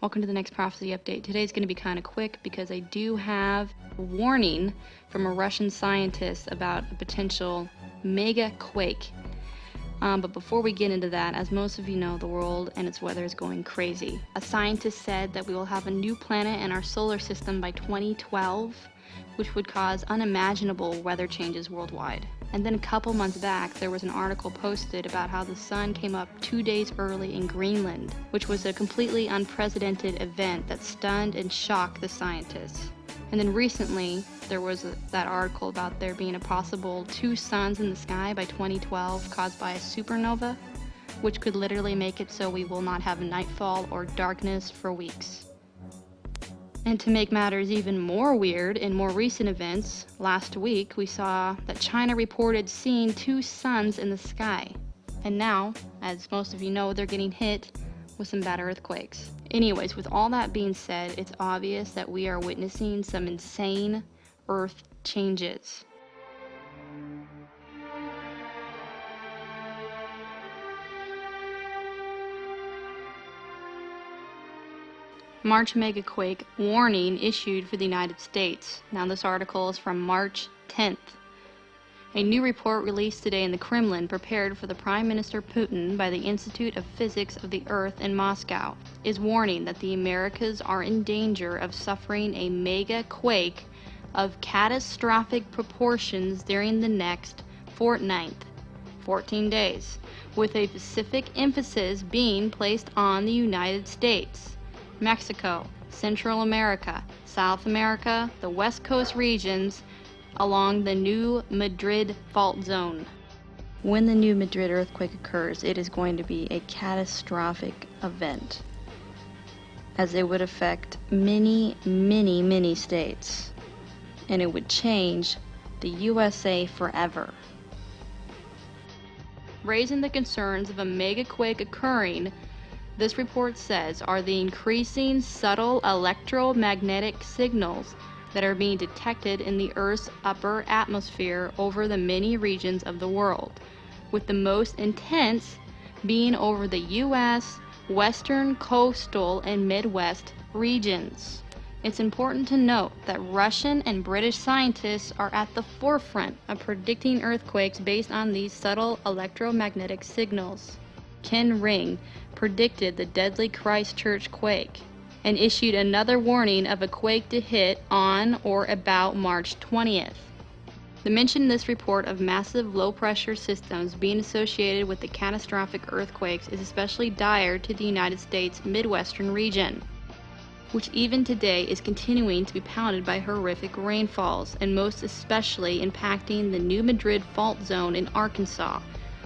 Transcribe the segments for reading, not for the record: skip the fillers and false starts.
Welcome to the next prophecy update. Today's going to be kind of quick because I do have a warning from a Russian scientist about a potential mega quake. But before we get into that, as most of you know, the world and its weather is going crazy. A scientist said that we will have a new planet in our solar system by 2012, which would cause unimaginable weather changes worldwide. And then a couple months back, there was an article posted about how the sun came up 2 days early in Greenland, which was a completely unprecedented event that stunned and shocked the scientists. And then recently, there was that article about there being a possible 2 suns in the sky by 2012 caused by a supernova, which could literally make it so we will not have nightfall or darkness for weeks. And to make matters even more weird, in more recent events, last week we saw that China reported seeing 2 suns in the sky. And now, as most of you know, they're getting hit with some bad earthquakes. Anyways, with all that being said, it's obvious that we are witnessing some insane earth changes. March megaquake warning issued for the United States. Now this article is from March 10th. A new report released today in the Kremlin, prepared for the Prime Minister Putin by the Institute of Physics of the Earth in Moscow, is warning that the Americas are in danger of suffering a mega quake of catastrophic proportions during the next fortnight, 14 days, with a specific emphasis being placed on the United States, Mexico, Central America, South America, the West Coast regions, along the new Madrid fault zone. When the new Madrid earthquake occurs, it is going to be a catastrophic event, as it would affect many, many, many states, and it would change the USA forever. Raising the concerns of a megaquake occurring, this report says, are the increasing subtle electromagnetic signals that are being detected in the Earth's upper atmosphere over the many regions of the world, with the most intense being over the U.S., western, coastal, and Midwest regions. It's important to note that Russian and British scientists are at the forefront of predicting earthquakes based on these subtle electromagnetic signals. Ken Ring predicted the deadly Christchurch quake and issued another warning of a quake to hit on or about March 20th. The mention in this report of massive low-pressure systems being associated with the catastrophic earthquakes is especially dire to the United States Midwestern region, which even today is continuing to be pounded by horrific rainfalls, and most especially impacting the new Madrid fault zone in Arkansas,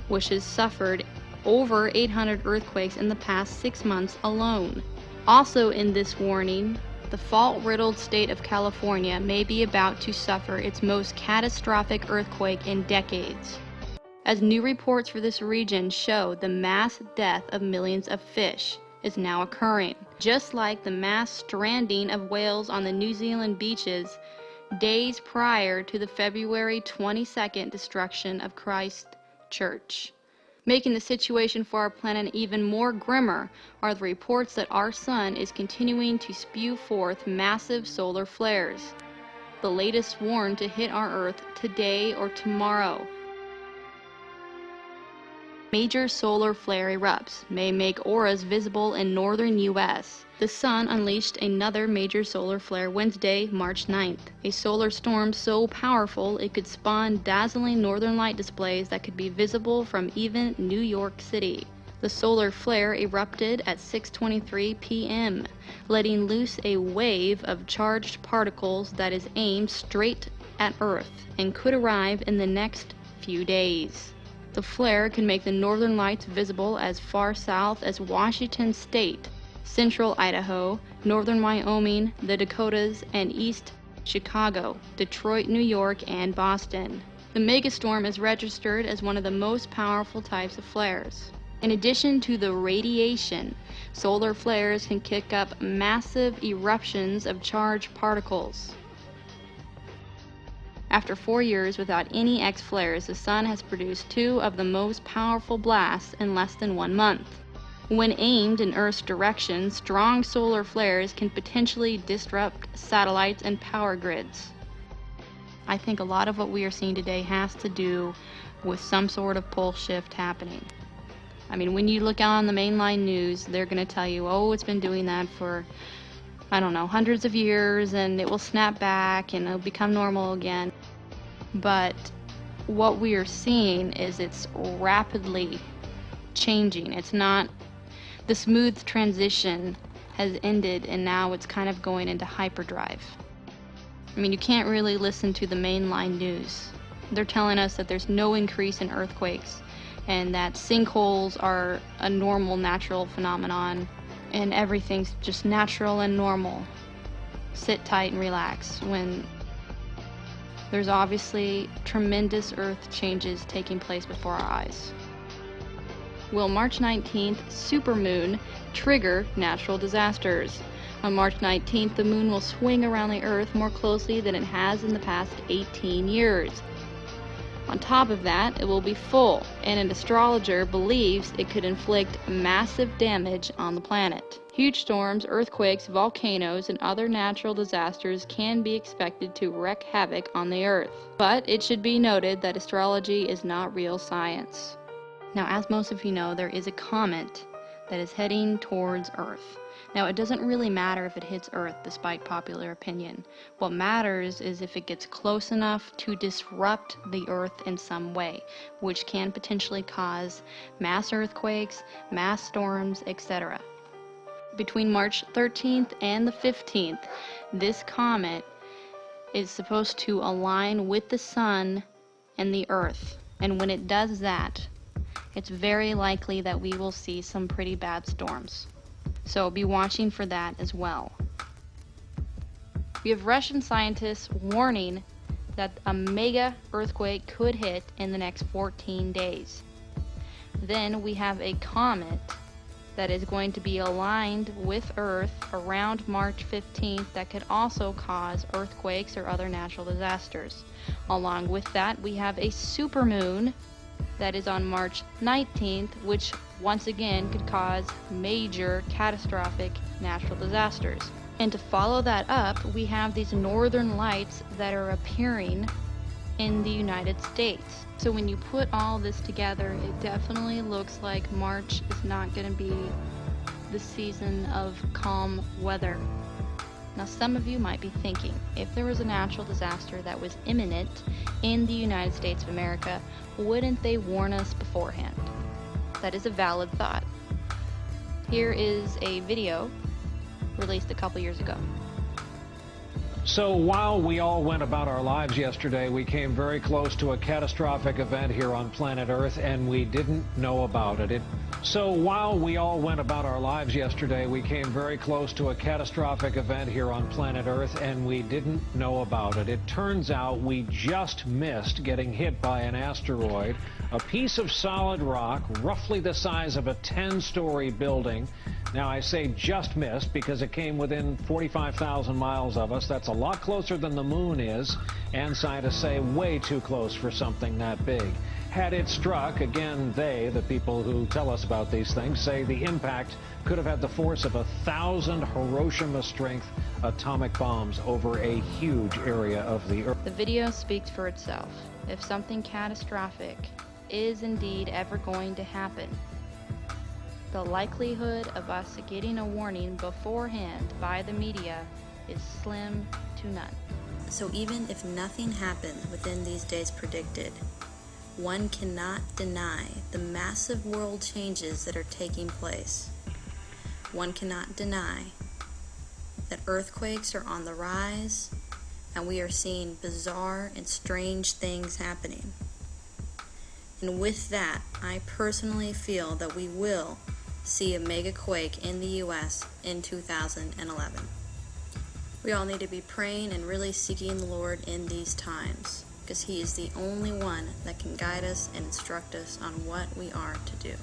which has suffered over 800 earthquakes in the past 6 months alone. Also in this warning, the fault-riddled state of California may be about to suffer its most catastrophic earthquake in decades, as new reports for this region show the mass death of millions of fish is now occurring, just like the mass stranding of whales on the New Zealand beaches days prior to the February 22nd destruction of Christchurch. Making the situation for our planet even more grimmer are the reports that our sun is continuing to spew forth massive solar flares, the latest warned to hit our Earth today or tomorrow. Major solar flare erupts may make auroras visible in northern U.S. The sun unleashed another major solar flare Wednesday, March 9th, a solar storm so powerful it could spawn dazzling northern light displays that could be visible from even New York City. The solar flare erupted at 6:23 p.m., letting loose a wave of charged particles that is aimed straight at Earth and could arrive in the next few days. The flare can make the northern lights visible as far south as Washington State, central Idaho, northern Wyoming, the Dakotas, and east Chicago, Detroit, New York, and Boston. The megastorm is registered as one of the most powerful types of flares. In addition to the radiation, solar flares can kick up massive eruptions of charged particles. After 4 years without any X-flares, the sun has produced 2 of the most powerful blasts in less than 1 month. When aimed in Earth's direction, strong solar flares can potentially disrupt satellites and power grids. I think a lot of what we are seeing today has to do with some sort of pole shift happening. I mean, when you look out on the mainline news, they're going to tell you, oh, it's been doing that for, I don't know, hundreds of years, and it will snap back and it'll become normal again. But what we are seeing is it's rapidly changing. It's not, the smooth transition has ended, and now it's kind of going into hyperdrive. I mean, you can't really listen to the mainline news. They're telling us that there's no increase in earthquakes and that sinkholes are a normal natural phenomenon and everything's just natural and normal. Sit tight and relax, when there's obviously tremendous earth changes taking place before our eyes. Will March 19th supermoon trigger natural disasters? On March 19th, the moon will swing around the Earth more closely than it has in the past 18 years. On top of that, it will be full, and an astrologer believes it could inflict massive damage on the planet. Huge storms, earthquakes, volcanoes, and other natural disasters can be expected to wreak havoc on the Earth. But it should be noted that astrology is not real science. Now, as most of you know, there is a comet that is heading towards Earth. Now, it doesn't really matter if it hits Earth, despite popular opinion. What matters is if it gets close enough to disrupt the Earth in some way, which can potentially cause mass earthquakes, mass storms, etc. Between March 13th and the 15th, this comet is supposed to align with the Sun and the Earth. And when it does that, it's very likely that we will see some pretty bad storms. So be watching for that as well. We have Russian scientists warning that a mega earthquake could hit in the next 14 days. Then we have a comet that is going to be aligned with Earth around March 15th that could also cause earthquakes or other natural disasters. Along with that, we have a supermoon that is on March 19th, which once again could cause major catastrophic natural disasters. And to follow that up, we have these northern lights that are appearing in the United States. So when you put all this together, it definitely looks like March is not going to be the season of calm weather. Now, some of you might be thinking, if there was a natural disaster that was imminent in the United States of America, wouldn't they warn us beforehand? That is a valid thought. Here is a video released a couple years ago. So while we all went about our lives yesterday, we came very close to a catastrophic event here on planet Earth, and we didn't know about it. So while we all went about our lives yesterday, we came very close to a catastrophic event here on planet Earth, and we didn't know about it. It turns out we just missed getting hit by an asteroid, a piece of solid rock, roughly the size of a 10-story building. Now, I say just missed because it came within 45,000 miles of us. That's a lot closer than the moon is, and scientists say way too close for something that big. Had it struck, again, the people who tell us about these things, say the impact could have had the force of 1,000 Hiroshima-strength atomic bombs over a huge area of the Earth. The video speaks for itself. If something catastrophic is indeed ever going to happen, the likelihood of us getting a warning beforehand by the media is slim to none. So even if nothing happened within these days predicted, one cannot deny the massive world changes that are taking place. One cannot deny that earthquakes are on the rise, and we are seeing bizarre and strange things happening. And with that, I personally feel that we will see a mega quake in the U.S. in 2011. We all need to be praying and really seeking the Lord in these times, because He is the only one that can guide us and instruct us on what we are to do.